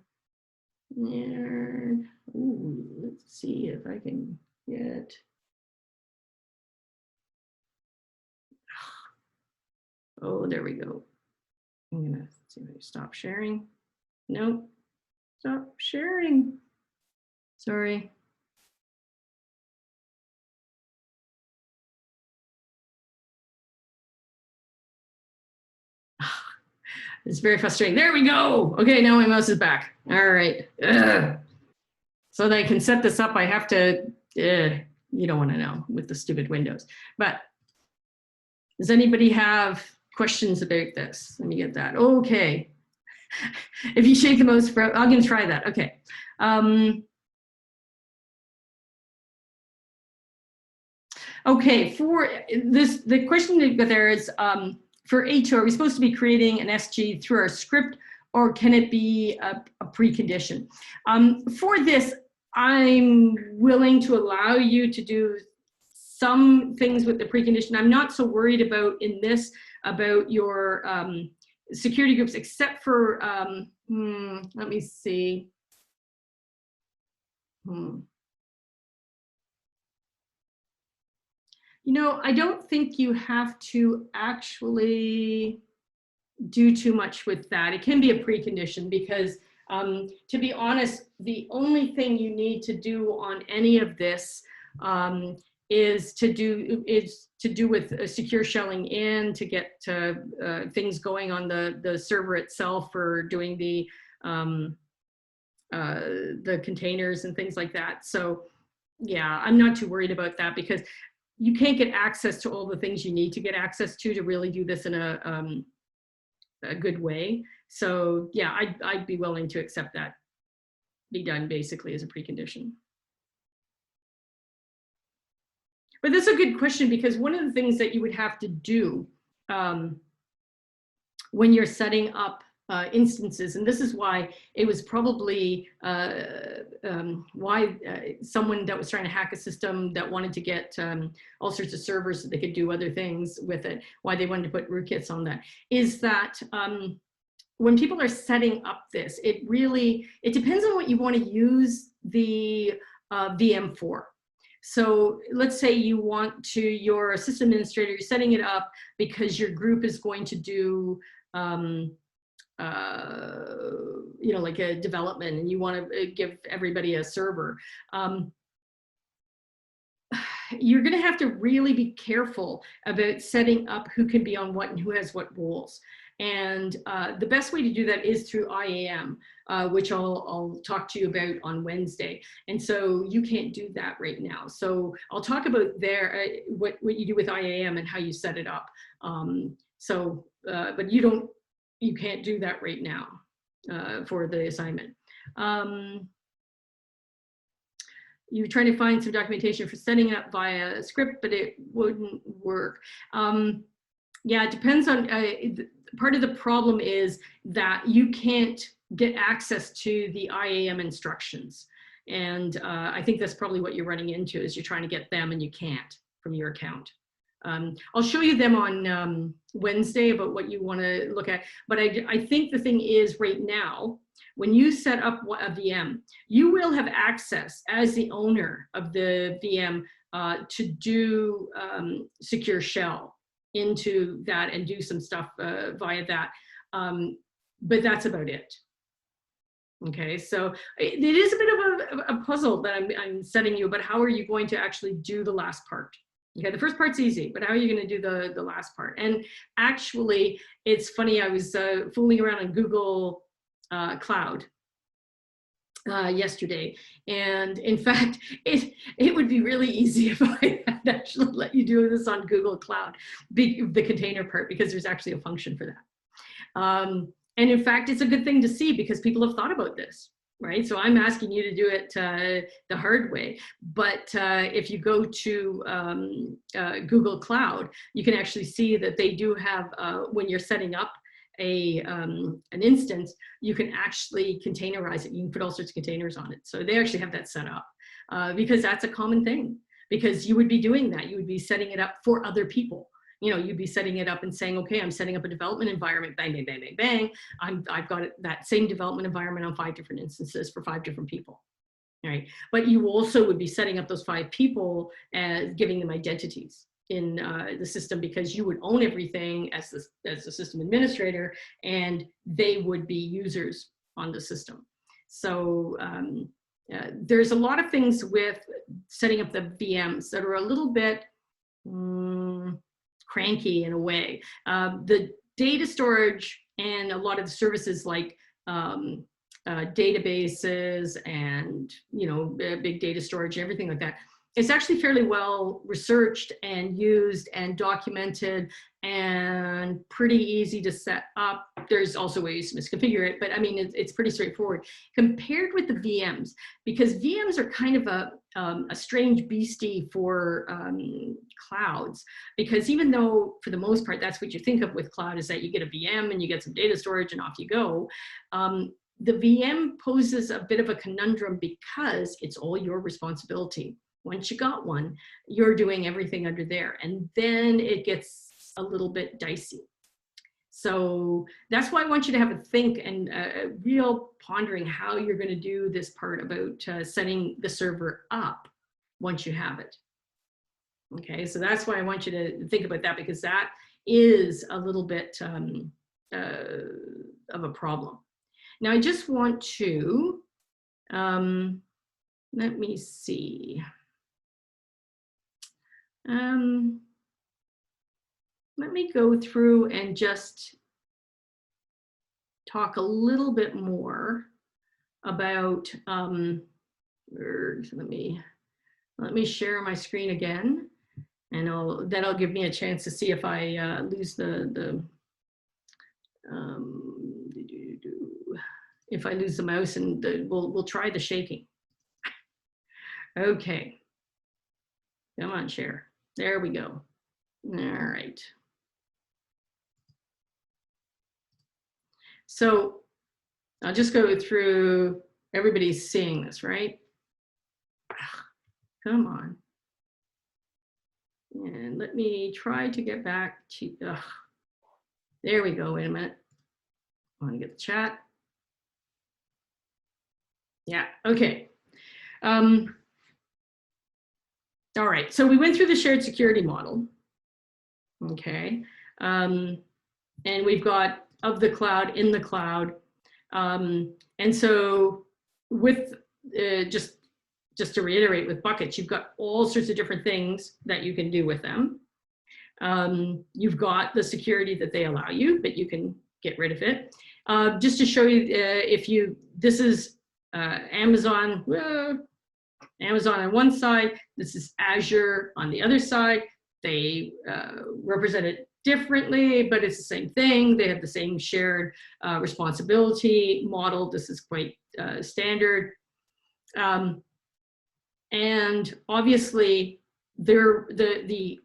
there. Ooh, let's see if I can get. Oh, there we go. I'm gonna see if I stop sharing. Nope, stop sharing. Sorry. It's very frustrating. There we go. Okay, now my mouse is back. All right. Ugh. So that I can set this up, I have to, you don't want to know with the stupid windows. But does anybody have questions about this? Let me get that. Okay. If you shake the mouse, I'm going to try that. Okay. Okay, for this, the question there is, for H2, are we supposed to be creating an SG through our script, or can it be a precondition? For this, I'm willing to allow you to do some things with the precondition. I'm not so worried about in this, about your security groups, except for, let me see. You know, I don't think you have to actually do too much with that. It can be a precondition because, to be honest, the only thing you need to do on any of this is to do with secure shelling in, to get things going on the server itself for doing the containers and things like that. So yeah, I'm not too worried about that because you can't get access to all the things you need to get access to really do this in a good way. So yeah, I'd be willing to accept that be done basically as a precondition. But this is a good question because one of the things that you would have to do when you're setting up instances, and this is why it was probably why someone that was trying to hack a system that wanted to get all sorts of servers so they could do other things with it, why they wanted to put rootkits on that, is that when people are setting up this, it depends on what you want to use the VM for. So let's say you want to, you're a system administrator, you're setting it up because your group is going to do you know, like a development, and you want to give everybody a server. You're going to have to really be careful about setting up who can be on what and who has what roles. And the best way to do that is through IAM, which I'll talk to you about on Wednesday. And so you can't do that right now. So I'll talk about there what you do with IAM and how you set it up. But you can't do that right now for the assignment. You're trying to find some documentation for setting up via script, but it wouldn't work. Yeah, it depends on, part of the problem is that you can't get access to the IAM instructions. And I think that's probably what you're running into, is you're trying to get them and you can't from your account. I'll show you them on Wednesday about what you want to look at. But I think the thing is right now, when you set up a VM, you will have access as the owner of the VM to do secure shell into that and do some stuff via that. But that's about it. Okay, so it is a bit of a puzzle that I'm setting you, but how are you going to actually do the last part? Okay, the first part's easy, but how are you going to do the last part? And actually, it's funny, I was fooling around on Google Cloud yesterday. And in fact, it would be really easy if I had actually let you do this on Google Cloud, the container part, because there's actually a function for that. And in fact, it's a good thing to see because people have thought about this, right? So I'm asking you to do it the hard way. But if you go to Google Cloud, you can actually see that they do have, when you're setting up an instance, you can actually containerize it. You can put all sorts of containers on it. So they actually have that set up because that's a common thing, because you would be doing that. You would be setting it up for other people. You know, you'd be setting it up and saying, okay, I'm setting up a development environment, bang, bang, bang, bang, bang. I've got that same development environment on 5 different instances for 5 different people. Right? But you also would be setting up those 5 people and giving them identities in the system, because you would own everything as the system administrator, and they would be users on the system. So there's a lot of things with setting up the VMs that are a little bit cranky in a way. The data storage and a lot of the services like databases and, you know, big data storage, everything like that, it's actually fairly well researched and used and documented and pretty easy to set up. There's also ways to misconfigure it, but I mean, it's pretty straightforward compared with the VMs, because VMs are kind of a strange beastie for clouds, because even though for the most part, that's what you think of with cloud, is that you get a VM and you get some data storage and off you go. The VM poses a bit of a conundrum because it's all your responsibility. Once you got one, you're doing everything under there, and then it gets a little bit dicey. So that's why I want you to have a think and a real pondering how you're going to do this part about setting the server up once you have it. Okay, so that's why I want you to think about that, because that is a little bit of a problem. Now, I just want to, let me see. Let me go through and just talk a little bit more about, let me share my screen again, and that'll give me a chance to see if I lose if I lose the mouse, and we'll try the shaking. Okay, come on, share. There we go. All right. So I'll just go through, everybody's seeing this, right? Come on. And let me try to get back to, there we go, wait a minute. I want to get the chat. Yeah, okay. All right, so we went through the shared security model. Okay, and we've got of the cloud, in the cloud. And so with, just to reiterate, with buckets, you've got all sorts of different things that you can do with them. You've got the security that they allow you, but you can get rid of it. Just to show you, this is Amazon, Amazon on one side, this is Azure on the other side. They represent it differently, but it's the same thing. They have the same shared responsibility model. This is quite standard. And obviously, the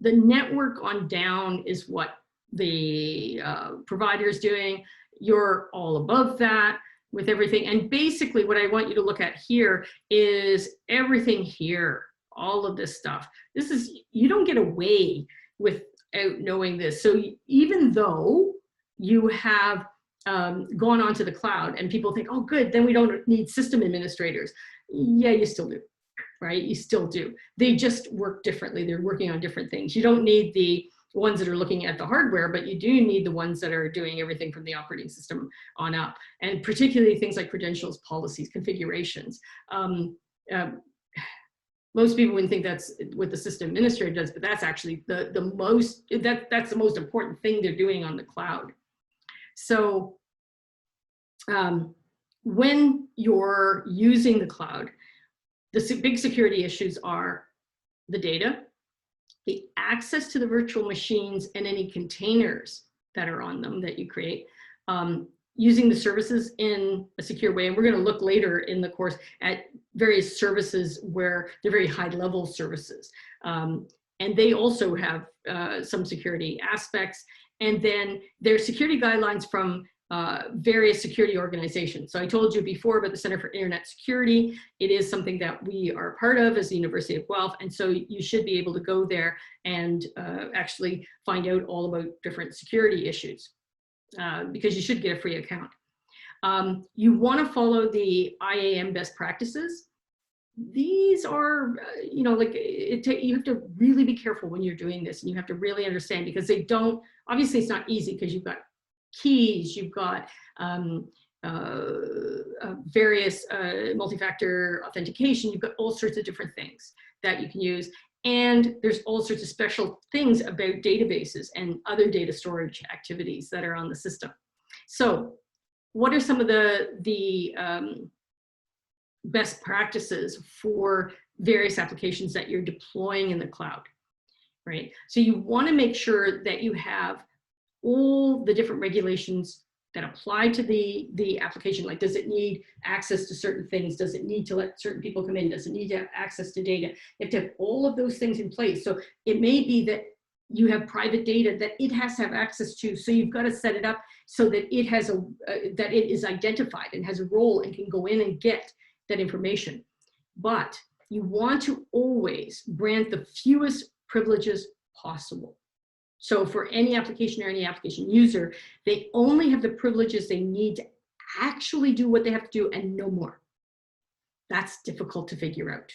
network on down is what the provider is doing. You're all above that with everything. And basically what I want you to look at here is everything here, all of this stuff. This is, you don't get away without knowing this. So even though you have gone onto the cloud and people think, oh good, then we don't need system administrators. Yeah, you still do, right? You still do. They just work differently. They're working on different things. You don't need the ones that are looking at the hardware, but you do need the ones that are doing everything from the operating system on up, and particularly things like credentials, policies, configurations. Most people wouldn't think that's what the system administrator does, but that's actually that's the most important thing they're doing on the cloud. So when you're using the cloud, the big security issues are the data, the access to the virtual machines and any containers that are on them that you create, using the services in a secure way. And we're going to look later in the course at various services where they're very high level services. And they also have some security aspects. And then there's security guidelines from various security organizations. So I told you before about the Center for Internet Security. It is something that we are part of as the University of Guelph. And so you should be able to go there and actually find out all about different security issues. Because you should get a free account. You want to follow the IAM best practices. These are, you know, like you have to really be careful when you're doing this, and you have to really understand, because they don't, obviously it's not easy because you've got keys, you've got various multi-factor authentication, you've got all sorts of different things that you can use. And there's all sorts of special things about databases and other data storage activities that are on the system. So what are some of the best practices for various applications that you're deploying in the cloud, right? So you want to make sure that you have all the different regulations that apply to the application. Like, does it need access to certain things? Does it need to let certain people come in? Does it need to have access to data? You have to have all of those things in place. So it may be that you have private data that it has to have access to. So you've got to set it up so that it has that it is identified and has a role and can go in and get that information. But you want to always grant the fewest privileges possible. So for any application or any application user, they only have the privileges they need to actually do what they have to do and no more. That's difficult to figure out.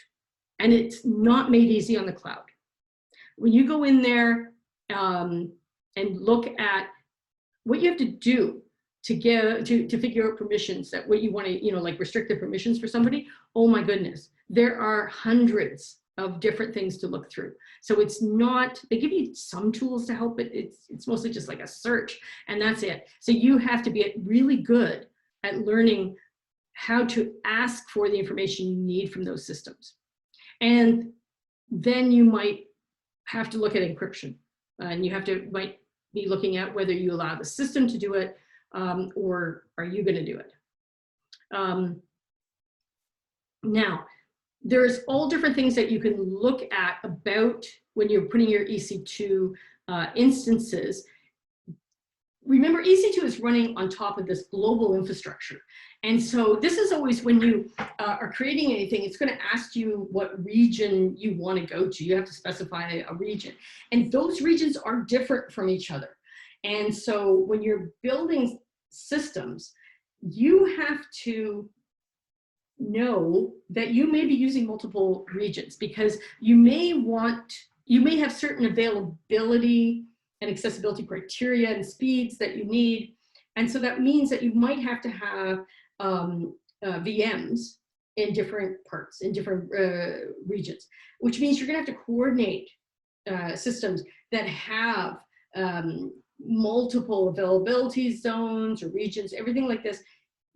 And it's not made easy on the cloud. When you go in there and look at what you have to do to get to figure out permissions, that what you want to, you know, like restricted permissions for somebody, oh my goodness, there are hundreds of different things to look through. So it's not, they give you some tools to help it. It's mostly just like a search and that's it. So you have to be really good at learning how to ask for the information you need from those systems. And then you might have to look at encryption, and you might be looking at whether you allow the system to do it, or are you going to do it? Now, there's all different things that you can look at about when you're putting your EC2 instances. Remember, EC2 is running on top of this global infrastructure. And so this is always when you are creating anything, it's going to ask you what region you want to go to. You have to specify a region. And those regions are different from each other. And so when you're building systems, you have to know that you may be using multiple regions, because you may have certain availability and accessibility criteria and speeds that you need. And so that means that you might have to have VMs in different parts, in different regions, which means you're going to have to coordinate systems that have multiple availability zones or regions, everything like this.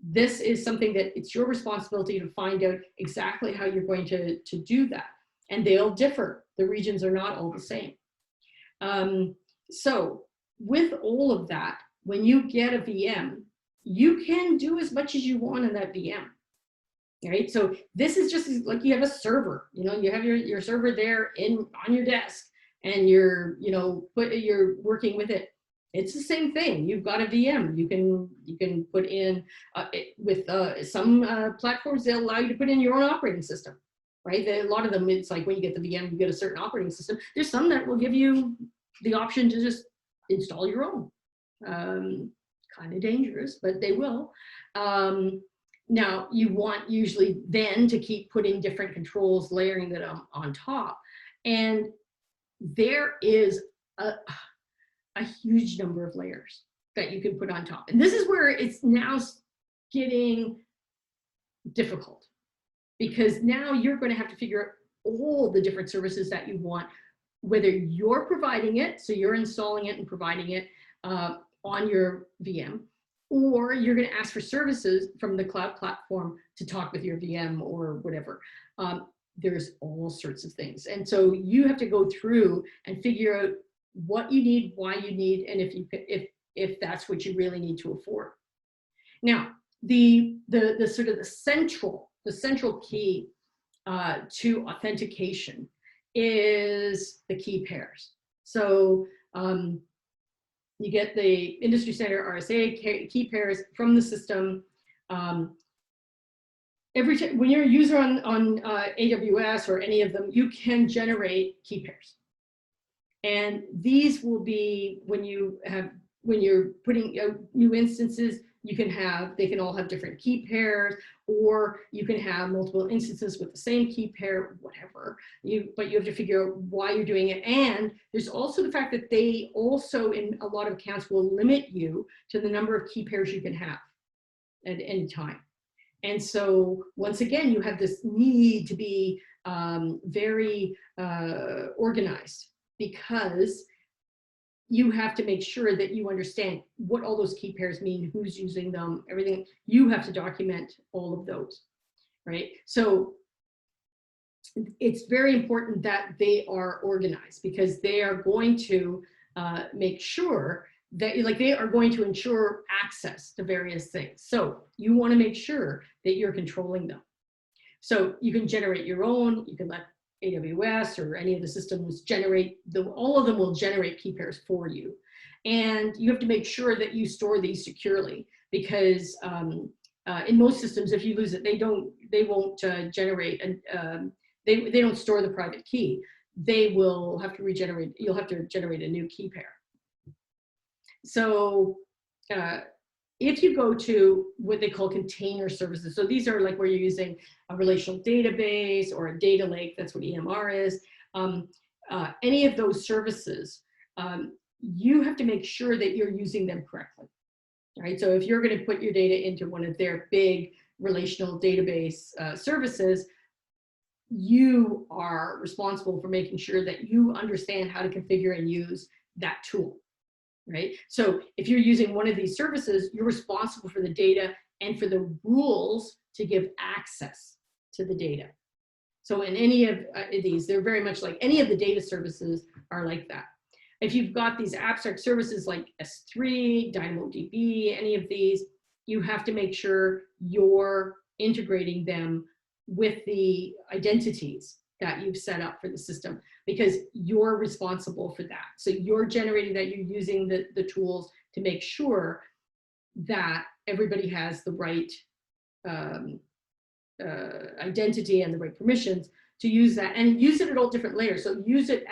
This is something that it's your responsibility to find out exactly how you're going to do that. And they'll differ. The regions are not all the same. So with all of that, when you get a VM, you can do as much as you want in that VM, right? So this is just like you have a server, you know, you have your server there on your desk, and you're working with it. It's the same thing. You've got a VM. You can put in with some platforms, they'll allow you to put in your own operating system, right? A lot of them, it's like when you get the VM, you get a certain operating system. There's some that will give you the option to just install your own. Kind of dangerous, but they will. Now you want usually then to keep putting different controls, layering that on top, and there is a huge number of layers that you can put on top. And this is where it's now getting difficult, because now you're going to have to figure out all the different services that you want, whether you're providing it, so you're installing it and providing it on your VM, or you're going to ask for services from the cloud platform to talk with your VM or whatever. There's all sorts of things. And so you have to go through and figure out what you need, why you need, and if that's what you really need to afford. Now, the sort of the central key to authentication is the key pairs. So you get the industry standard RSA key pairs from the system. Every time when you're a user on AWS or any of them, you can generate key pairs, and these will be when you're putting out new instances. They can all have different key pairs, or you can have multiple instances with the same key pair, whatever. But you have to figure out why you're doing it. And there's also the fact that they also, in a lot of accounts, will limit you to the number of key pairs you can have at any time. And so once again, you have this need to be very organized, because you have to make sure that you understand what all those key pairs mean, who's using them, everything. You have to document all of those, right? So it's very important that they are organized, because they are going to make sure that, like, they are going to ensure access to various things. So you want to make sure that you're controlling them. So you can generate your own, you can let AWS or any of the systems generate, all of them will generate key pairs for you. And you have to make sure that you store these securely, because in most systems, if you lose it, they won't generate, and they don't store the private key. They will have to regenerate, you'll have to generate a new key pair. So if you go to what they call container services, so these are like where you're using a relational database or a data lake, that's what EMR is. Any of those services, you have to make sure that you're using them correctly, right? So if you're going to put your data into one of their big relational database services, you are responsible for making sure that you understand how to configure and use that tool. Right? So if you're using one of these services, you're responsible for the data and for the rules to give access to the data. So in any of these, they're very much like any of the data services are like that. If you've got these abstract services like S3, DynamoDB, any of these, you have to make sure you're integrating them with the identities that you've set up for the system, because you're responsible for that. So you're generating that, you're using the tools to make sure that everybody has the right identity and the right permissions to use that, and use it at all different layers. So use it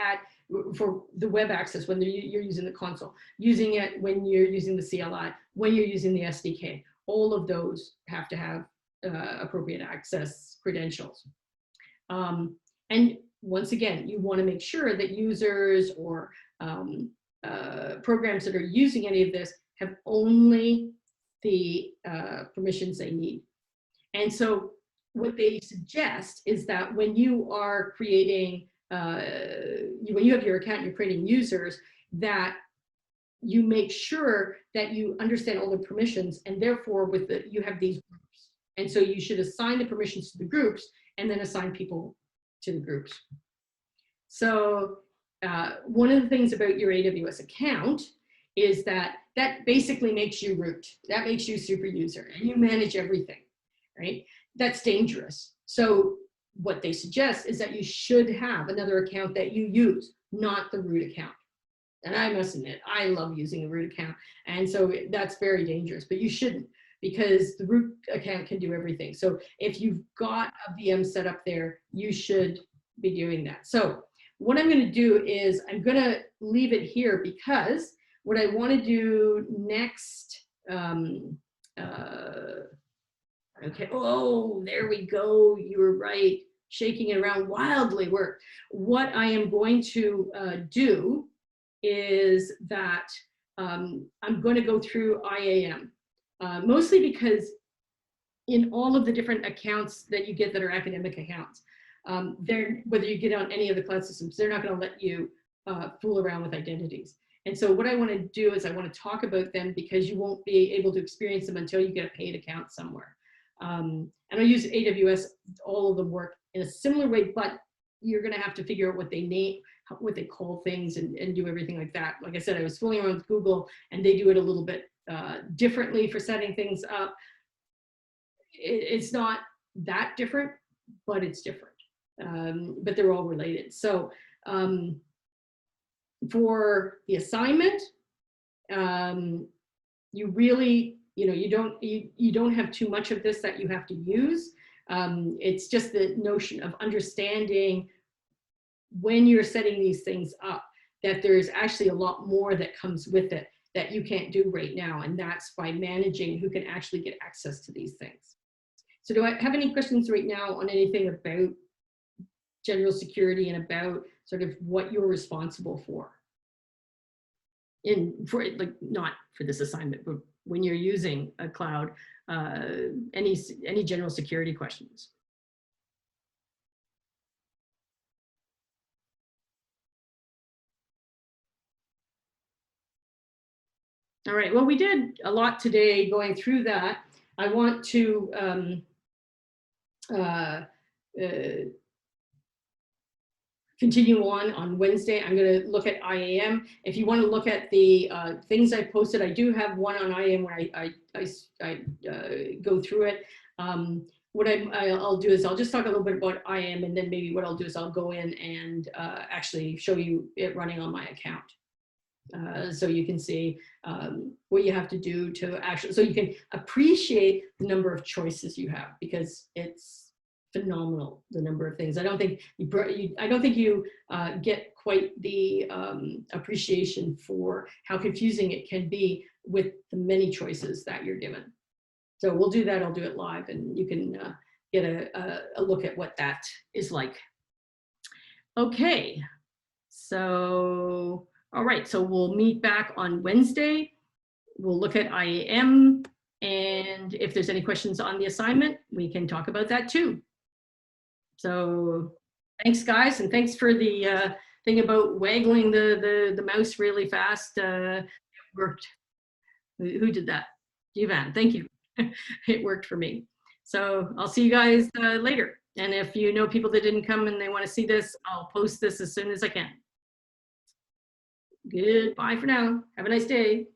for the web access when you're using the console, using it when you're using the CLI, when you're using the SDK. All of those have to have appropriate access credentials. And once again, you want to make sure that users or programs that are using any of this have only the permissions they need. And so what they suggest is that when you are creating, when you have your account, you're creating users, that you make sure that you understand all the permissions, and therefore you have these groups. And so you should assign the permissions to the groups and then assign people to the groups. So one of the things about your AWS account is that basically makes you root. That makes you super user, and you manage everything, right? That's dangerous. So what they suggest is that you should have another account that you use, not the root account. And I must admit, I love using a root account. And so that's very dangerous, but you shouldn't, because the root account can do everything. So if you've got a VM set up there, you should be doing that. So what I'm going to do is I'm going to leave it here, because what I want to do next, okay, oh, there we go. You were right. Shaking it around wildly work. What I am going to do is that I'm going to go through IAM. Mostly because in all of the different accounts that you get that are academic accounts, whether you get on any of the cloud systems, they're not going to let you fool around with identities. And so what I want to do is I want to talk about them because you won't be able to experience them until you get a paid account somewhere. And I use AWS, all of them work in a similar way, but you're going to have to figure out what they name, what they call things, and do everything like that. Like I said, I was fooling around with Google, and they do it a little bit differently for setting things up. It's not that different, but it's different. But they're all related. So for the assignment, you really, you don't have too much of this that you have to use. It's just the notion of understanding when you're setting these things up, that there's actually a lot more that comes with it that you can't do right now. And that's by managing who can actually get access to these things. So do I have any questions right now on anything about general security and about sort of what you're responsible for? Not for this assignment, but when you're using a cloud, any general security questions? All right, well, we did a lot today going through that. I want to continue on Wednesday. I'm going to look at IAM. If you want to look at the things I posted, I do have one on IAM where I go through it. What I'll do is I'll just talk a little bit about IAM, and then maybe what I'll do is I'll go in and actually show you it running on my account. So you can see what you have to do to actually, so you can appreciate the number of choices you have, because it's phenomenal, the number of things. I don't think you get quite the appreciation for how confusing it can be with the many choices that you're given. So we'll do that. I'll do it live, and you can get a look at what that is like. Okay, so all right, so we'll meet back on Wednesday. We'll look at IAM, and if there's any questions on the assignment, we can talk about that too. So thanks, guys, and thanks for the thing about waggling the mouse really fast. It worked. Who did that? Jivan, thank you. It worked for me. So I'll see you guys later. And if you know people that didn't come and they want to see this, I'll post this as soon as I can. Goodbye for now. Have a nice day.